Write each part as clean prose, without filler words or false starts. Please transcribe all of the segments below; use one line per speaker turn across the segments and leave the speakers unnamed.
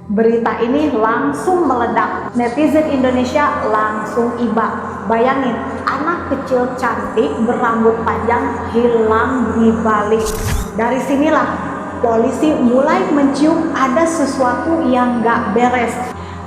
Berita ini langsung meledak. Netizen Indonesia langsung iba. Bayangin, anak kecil cantik berambut panjang hilang di Bali. Dari sinilah polisi mulai mencium ada sesuatu yang gak beres.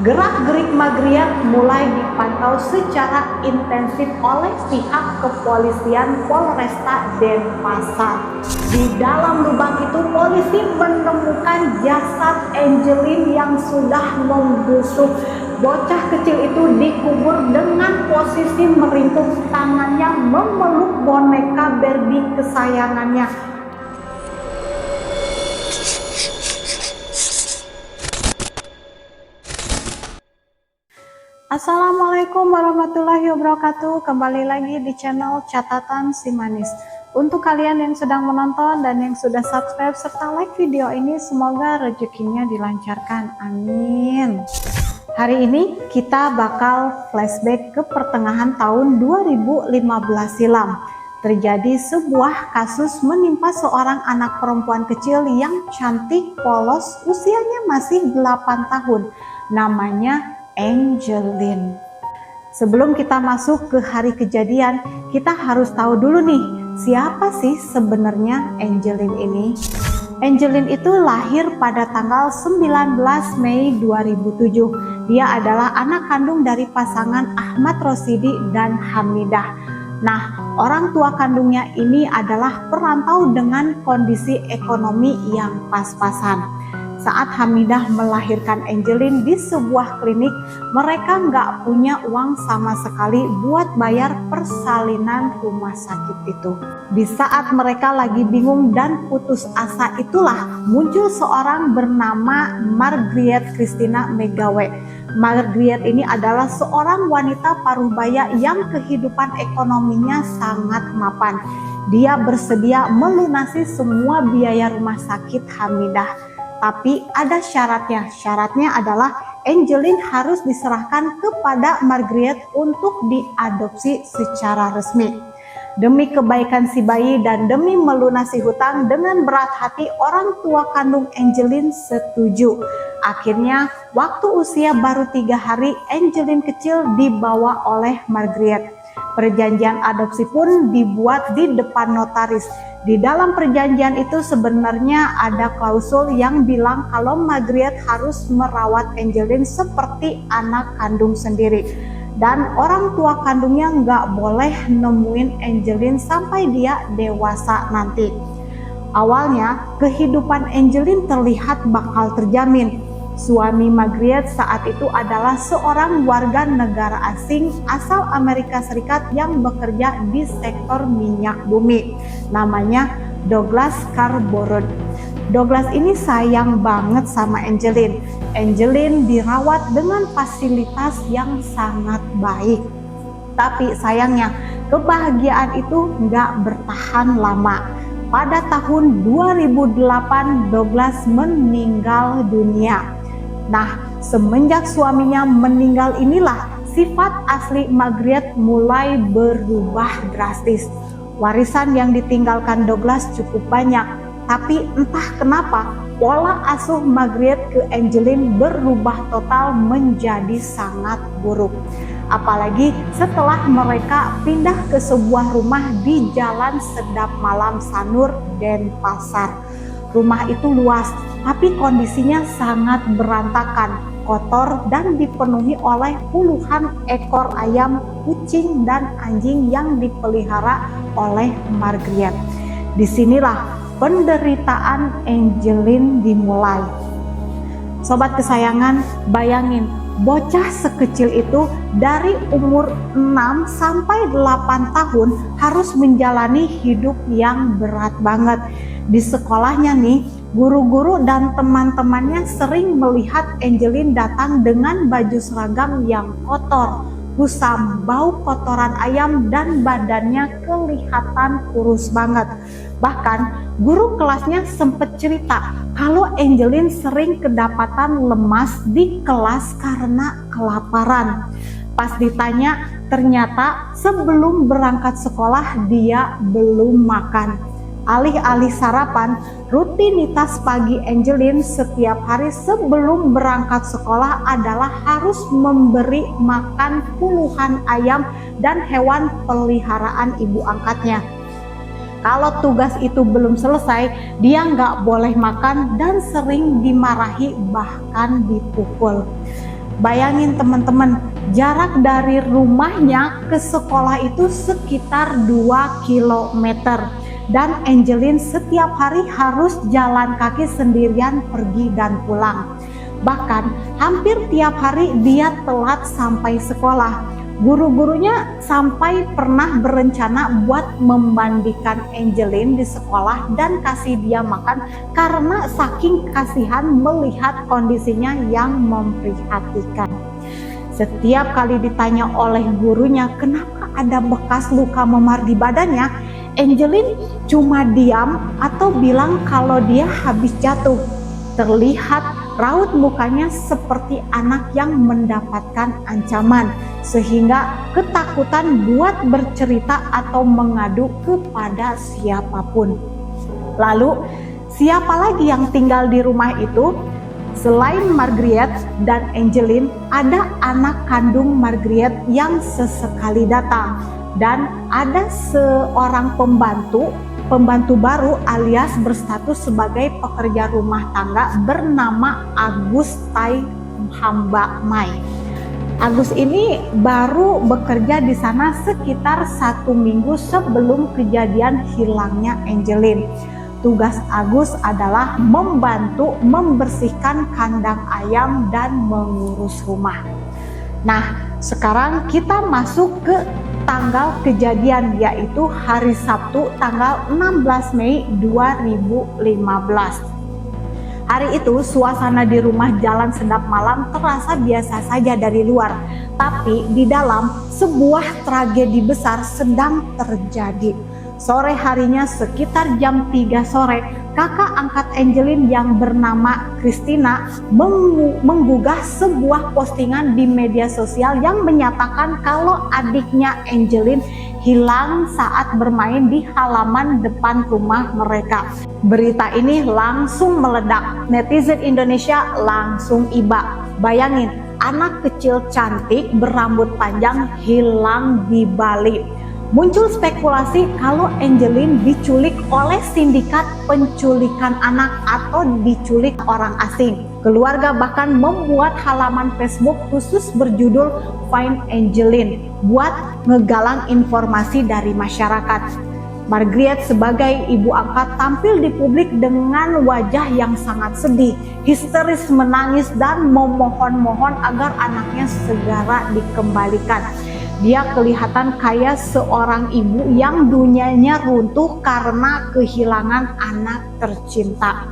Gerak-gerik Magriat mulai dipantau secara intensif oleh pihak kepolisian Polresta Denpasar. Di dalam lubang itu polisi menemukan jasad Angelin yang sudah membusuk. Bocah kecil itu dikubur dengan posisi meringkuk, tangannya memeluk boneka Barbie kesayangannya. Assalamualaikum warahmatullahi wabarakatuh. Kembali lagi di channel Catatan Si Manis. Untuk kalian yang sedang menonton dan yang sudah subscribe serta like video ini, semoga rezekinya dilancarkan, amin. Hari ini kita bakal flashback ke pertengahan tahun 2015 silam. Terjadi sebuah kasus menimpa seorang anak perempuan kecil yang cantik, polos, usianya masih 8 tahun. Namanya Angelin. Sebelum kita masuk ke hari kejadian, kita harus tahu dulu nih, siapa sih sebenarnya Angelin ini? Angelin itu lahir pada tanggal 19 Mei 2007. Dia adalah anak kandung dari pasangan Ahmad Rosidi dan Hamidah. Nah, orang tua kandungnya ini adalah perantau dengan kondisi ekonomi yang pas-pasan. Saat Hamidah melahirkan Angelin di sebuah klinik, mereka nggak punya uang sama sekali buat bayar persalinan rumah sakit itu. Di saat mereka lagi bingung dan putus asa itulah muncul seorang bernama Margriet Christina Megawe. Margriet ini adalah seorang wanita parubaya yang kehidupan ekonominya sangat mapan. Dia bersedia melunasi semua biaya rumah sakit Hamidah. Tapi ada syaratnya. Syaratnya adalah Angelin harus diserahkan kepada Margriet untuk diadopsi secara resmi. Demi kebaikan si bayi dan demi melunasi hutang, dengan berat hati orang tua kandung Angelin setuju. Akhirnya waktu usia baru 3 hari, Angelin kecil dibawa oleh Margriet. Perjanjian adopsi pun dibuat di depan notaris. Di dalam perjanjian itu sebenarnya ada klausul yang bilang kalau Margriet harus merawat Angelin seperti anak kandung sendiri. Dan orang tua kandungnya nggak boleh nemuin Angelin sampai dia dewasa nanti. Awalnya kehidupan Angelin terlihat bakal terjamin. Suami Margriet saat itu adalah seorang warga negara asing asal Amerika Serikat yang bekerja di sektor minyak bumi. Namanya Douglas Scarborough. Douglas ini sayang banget sama Angelin. Angelin dirawat dengan fasilitas yang sangat baik. Tapi sayangnya kebahagiaan itu nggak bertahan lama. Pada tahun 2008 Douglas meninggal dunia. Nah, semenjak suaminya meninggal inilah sifat asli Margriet mulai berubah drastis. Warisan yang ditinggalkan Douglas cukup banyak, tapi entah kenapa pola asuh Margriet ke Angelin berubah total menjadi sangat buruk. Apalagi setelah mereka pindah ke sebuah rumah di Jalan Sedap Malam Sanur, Denpasar. Rumah itu luas, tapi kondisinya sangat berantakan, kotor, dan dipenuhi oleh puluhan ekor ayam, kucing, dan anjing yang dipelihara oleh Margriet. Disinilah penderitaan Angelin dimulai. Sobat kesayangan, bayangin, bocah sekecil itu dari umur 6 sampai 8 tahun harus menjalani hidup yang berat banget. Di sekolahnya nih, guru-guru dan teman-temannya sering melihat Angelin datang dengan baju seragam yang kotor, kusam, bau kotoran ayam, dan badannya kelihatan kurus banget. Bahkan guru kelasnya sempat cerita kalau Angelin sering kedapatan lemas di kelas karena kelaparan. Pas ditanya, ternyata sebelum berangkat sekolah dia belum makan. Alih-alih sarapan, rutinitas pagi Angeline setiap hari sebelum berangkat sekolah adalah harus memberi makan puluhan ayam dan hewan peliharaan ibu angkatnya. Kalau tugas itu belum selesai, dia nggak boleh makan dan sering dimarahi bahkan dipukul. Bayangin teman-teman, jarak dari rumahnya ke sekolah itu sekitar 2 km. Dan Angeline setiap hari harus jalan kaki sendirian pergi dan pulang. Bahkan hampir tiap hari dia telat sampai sekolah. Guru-gurunya sampai pernah berencana buat membandikan Angeline di sekolah dan kasih dia makan karena saking kasihan melihat kondisinya yang memprihatinkan. Setiap kali ditanya oleh gurunya kenapa ada bekas luka memar di badannya, Angeline cuma diam atau bilang kalau dia habis jatuh. Terlihat raut mukanya seperti anak yang mendapatkan ancaman, sehingga ketakutan buat bercerita atau mengadu kepada siapapun. Lalu, siapa lagi yang tinggal di rumah itu? Selain Margaret dan Angeline, ada anak kandung Margaret yang sesekali datang. Dan ada seorang pembantu baru alias berstatus sebagai pekerja rumah tangga bernama Agus Tai Hamba Mai. Agus ini baru bekerja di sana sekitar 1 minggu sebelum kejadian hilangnya Angeline. Tugas Agus adalah membantu membersihkan kandang ayam dan mengurus rumah. Nah, sekarang kita masuk ke tanggal kejadian, yaitu hari Sabtu tanggal 16 Mei 2015. Hari itu suasana di rumah Jalan Sendap Malam terasa biasa saja dari luar, tapi di dalam sebuah tragedi besar sedang terjadi. Sore harinya sekitar jam 3 sore, kakak angkat Angeline yang bernama Christina menggugah sebuah postingan di media sosial yang menyatakan kalau adiknya Angeline hilang saat bermain di halaman depan rumah mereka. Berita ini langsung meledak, netizen Indonesia langsung iba. Bayangin, anak kecil cantik berambut panjang hilang di Bali. Muncul spekulasi kalau Angeline diculik oleh sindikat penculikan anak atau diculik orang asing. Keluarga bahkan membuat halaman Facebook khusus berjudul Find Angeline buat ngegalang informasi dari masyarakat. Margaret sebagai ibu angkat tampil di publik dengan wajah yang sangat sedih, histeris menangis dan memohon-mohon agar anaknya segera dikembalikan. Dia kelihatan kayak seorang ibu yang dunianya runtuh karena kehilangan anak tercinta.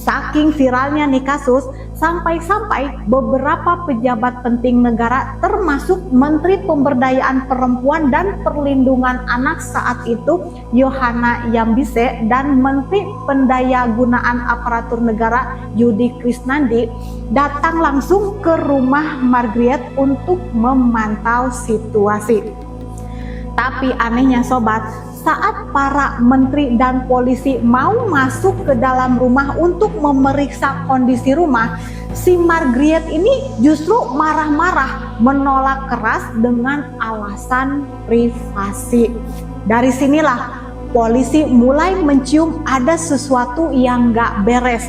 Saking viralnya nih kasus, sampai-sampai beberapa pejabat penting negara termasuk Menteri Pemberdayaan Perempuan dan Perlindungan Anak saat itu Yohana Yambise dan Menteri Pendayagunaan Aparatur Negara Yudi Krisnandi datang langsung ke rumah Margaret untuk memantau situasi. Tapi anehnya sobat, saat para menteri dan polisi mau masuk ke dalam rumah untuk memeriksa kondisi rumah, si Margaret ini justru marah-marah, menolak keras dengan alasan privasi. Dari sinilah polisi mulai mencium ada sesuatu yang gak beres.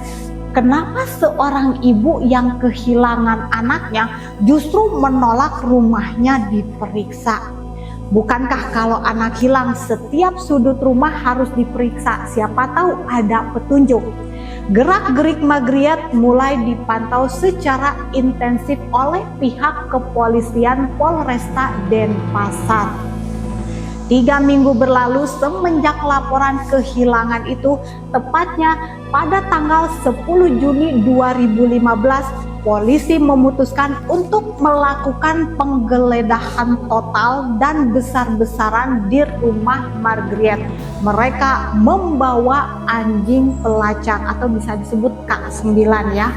Kenapa seorang ibu yang kehilangan anaknya justru menolak rumahnya diperiksa? Bukankah kalau anak hilang setiap sudut rumah harus diperiksa, siapa tahu ada petunjuk. Gerak-gerik Margaret mulai dipantau secara intensif oleh pihak kepolisian Polresta Denpasar. 3 minggu berlalu semenjak laporan kehilangan itu, tepatnya pada tanggal 10 Juni 2015, polisi memutuskan untuk melakukan penggeledahan total dan besar-besaran di rumah Margaret. Mereka membawa anjing pelacak atau bisa disebut K9 ya.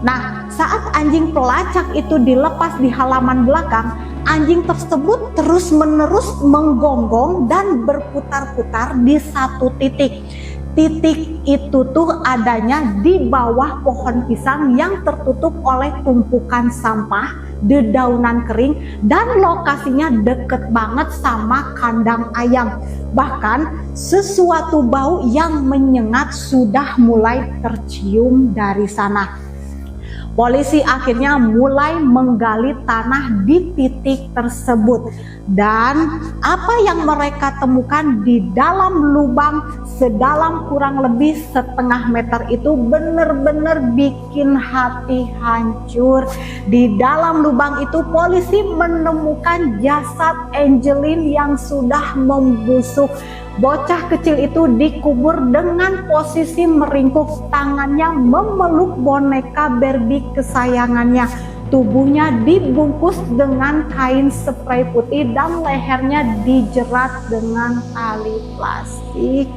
Nah, saat anjing pelacak itu dilepas di halaman belakang, anjing tersebut terus-menerus menggonggong dan berputar-putar di satu titik. Titik itu tuh adanya di bawah pohon pisang yang tertutup oleh tumpukan sampah, dedaunan kering, dan lokasinya deket banget sama kandang ayam. Bahkan sesuatu bau yang menyengat sudah mulai tercium dari sana. Polisi akhirnya mulai menggali tanah di titik tersebut, dan apa yang mereka temukan di dalam lubang sedalam kurang lebih setengah meter itu benar-benar bikin hati hancur. Di dalam lubang itu polisi menemukan jasad Angelin yang sudah membusuk. Bocah kecil itu dikubur dengan posisi meringkuk, tangannya memeluk boneka Barbie kesayangannya. Tubuhnya dibungkus dengan kain sprei putih dan lehernya dijerat dengan tali plastik.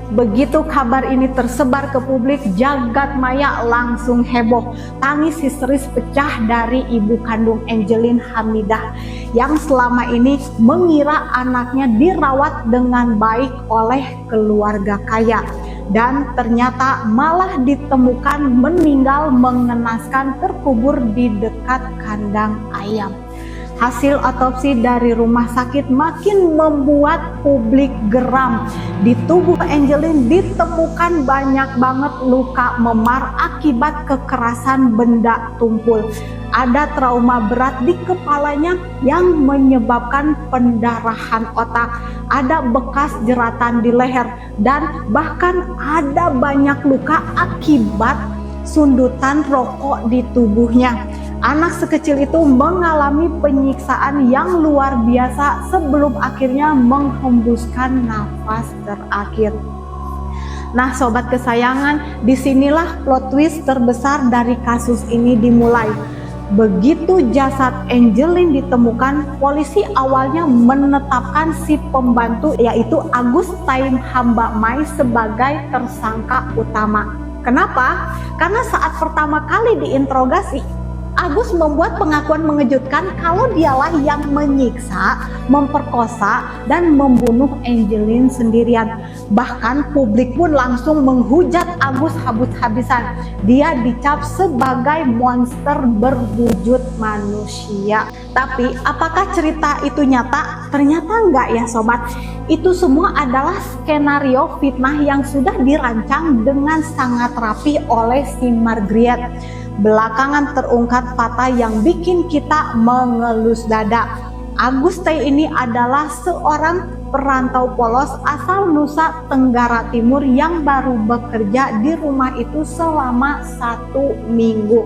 Begitu kabar ini tersebar ke publik, jagat maya langsung heboh. Tangis histeris pecah dari ibu kandung Angelin Hamidah yang selama ini mengira anaknya dirawat dengan baik oleh keluarga kaya, dan ternyata malah ditemukan meninggal mengenaskan terkubur di dekat kandang ayam. Hasil otopsi dari rumah sakit makin membuat publik geram. Di tubuh Angelin ditemukan banyak banget luka memar akibat kekerasan benda tumpul. Ada trauma berat di kepalanya yang menyebabkan pendarahan otak. Ada bekas jeratan di leher, dan bahkan ada banyak luka akibat sundutan rokok di tubuhnya. Anak sekecil itu mengalami penyiksaan yang luar biasa sebelum akhirnya menghembuskan nafas terakhir. Nah sobat kesayangan, disinilah plot twist terbesar dari kasus ini dimulai. Begitu jasad Angelin ditemukan, polisi awalnya menetapkan si pembantu yaitu Agus Taim Hamba Mai sebagai tersangka utama. Kenapa? Karena saat pertama kali diinterogasi, Agus membuat pengakuan mengejutkan kalau dialah yang menyiksa, memperkosa, dan membunuh Angelin sendirian. Bahkan publik pun langsung menghujat Agus habis-habisan. Dia dicap sebagai monster berwujud manusia. Tapi apakah cerita itu nyata? Ternyata enggak ya sobat. Itu semua adalah skenario fitnah yang sudah dirancang dengan sangat rapi oleh si Margriet. Belakangan terungkap fakta yang bikin kita mengelus dada. Agus T ini adalah seorang perantau polos asal Nusa Tenggara Timur yang baru bekerja di rumah itu selama 1 minggu.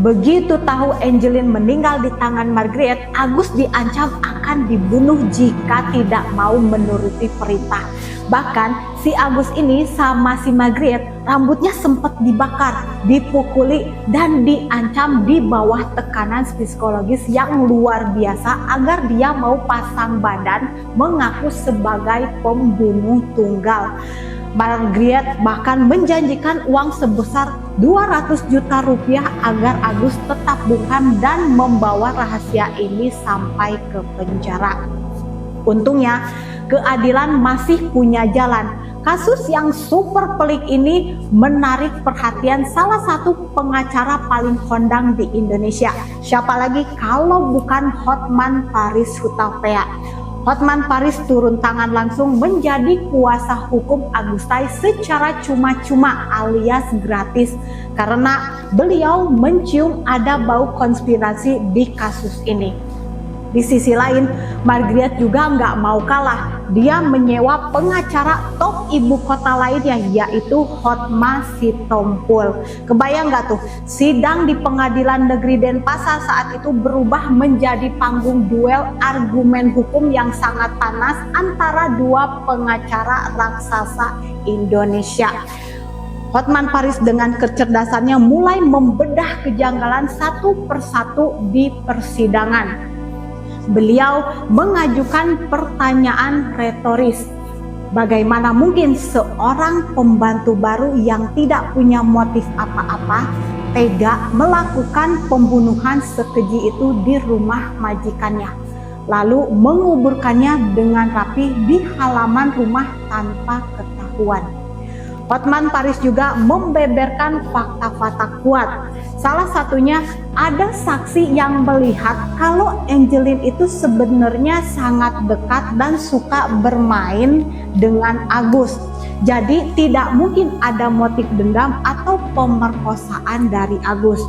Begitu tahu Angelin meninggal di tangan Margriet, Agus diancam akan dibunuh jika tidak mau menuruti perintah. Bahkan si Agus ini sama si Margriet rambutnya sempat dibakar, dipukuli, dan diancam di bawah tekanan psikologis yang luar biasa agar dia mau pasang badan mengaku sebagai pembunuh tunggal. Margriet bahkan menjanjikan uang sebesar 200 juta rupiah agar Agus tetap bukan dan membawa rahasia ini sampai ke penjara. Untungnya keadilan masih punya jalan. Kasus yang super pelik ini menarik perhatian salah satu pengacara paling kondang di Indonesia. Siapa lagi kalau bukan Hotman Paris Hutapea. Hotman Paris turun tangan langsung menjadi kuasa hukum Agus Tai secara cuma-cuma alias gratis karena beliau mencium ada bau konspirasi di kasus ini. Di sisi lain, Margriet juga nggak mau kalah. Dia menyewa pengacara top ibu kota lainnya yaitu Hotma Sitompul. Kebayang nggak tuh, sidang di pengadilan negeri Denpasar saat itu berubah menjadi panggung duel argumen hukum yang sangat panas antara dua pengacara raksasa Indonesia. Hotman Paris dengan kecerdasannya mulai membedah kejanggalan satu persatu di persidangan. Beliau mengajukan pertanyaan retoris. Bagaimana mungkin seorang pembantu baru yang tidak punya motif apa-apa tega melakukan pembunuhan sekeji itu di rumah majikannya, lalu menguburkannya dengan rapi di halaman rumah tanpa ketahuan. Hotman Paris juga membeberkan fakta-fakta kuat. Salah satunya ada saksi yang melihat kalau Angeline itu sebenarnya sangat dekat dan suka bermain dengan Agus. Jadi tidak mungkin ada motif dendam atau pemerkosaan dari Agus.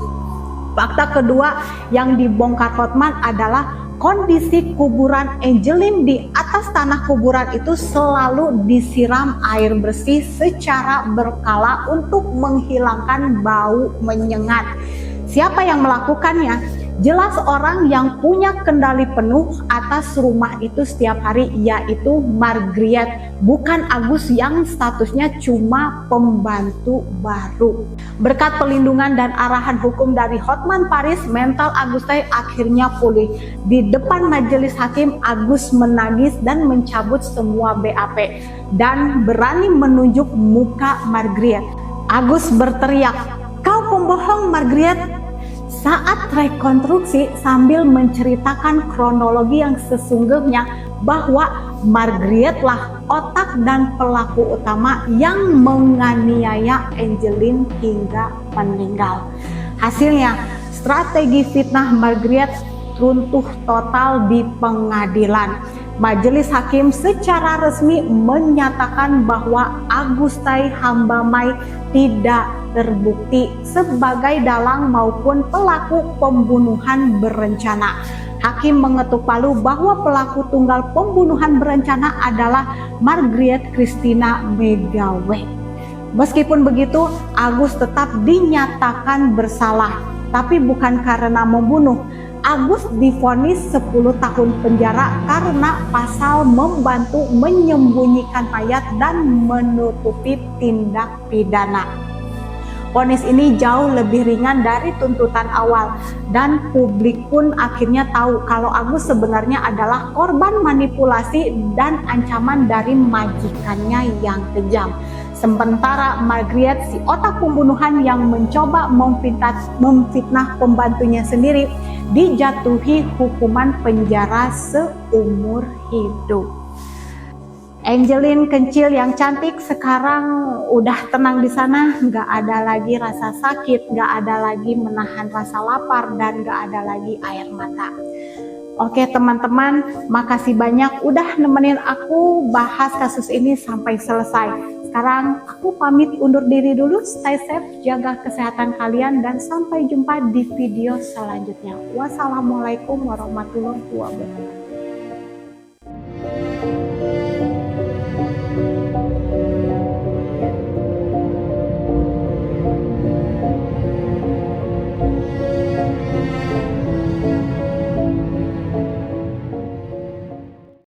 Fakta kedua yang dibongkar Hotman adalah kondisi kuburan Angeline di atas tanah kuburan itu selalu disiram air bersih secara berkala untuk menghilangkan bau menyengat. Siapa yang melakukannya? Jelas orang yang punya kendali penuh atas rumah itu setiap hari, yaitu Margriet, bukan Agus yang statusnya cuma pembantu baru. Berkat pelindungan dan arahan hukum dari Hotman Paris, mental Agustai akhirnya pulih. Di depan majelis hakim, Agus menangis dan mencabut semua BAP dan berani menunjuk muka Margriet. Agus berteriak, "Kau pembohong, Margriet!" Saat rekonstruksi sambil menceritakan kronologi yang sesungguhnya bahwa Margriet lah otak dan pelaku utama yang menganiaya Angeline hingga meninggal. Hasilnya, strategi fitnah Margriet runtuh total di pengadilan. Majelis hakim secara resmi menyatakan bahwa Agustai Hambamai tidak terbukti sebagai dalang maupun pelaku pembunuhan berencana. Hakim mengetuk palu bahwa pelaku tunggal pembunuhan berencana adalah Margriet Christina Megawe. Meskipun begitu, Agus tetap dinyatakan bersalah, tapi bukan karena membunuh. Agus divonis 10 tahun penjara karena pasal membantu menyembunyikan mayat dan menutupi tindak pidana. Vonis ini jauh lebih ringan dari tuntutan awal dan publik pun akhirnya tahu kalau Agus sebenarnya adalah korban manipulasi dan ancaman dari majikannya yang kejam. Sementara Margriet, si otak pembunuhan yang mencoba memfitnah pembantunya sendiri, dijatuhi hukuman penjara seumur hidup. Angeline Kencil yang cantik sekarang udah tenang di sana, nggak ada lagi rasa sakit, nggak ada lagi menahan rasa lapar, dan nggak ada lagi air mata. Oke teman-teman, makasih banyak udah nemenin aku bahas kasus ini sampai selesai. Sekarang aku pamit undur diri dulu, stay safe, jaga kesehatan kalian, dan sampai jumpa di video selanjutnya. Wassalamualaikum warahmatullahi wabarakatuh.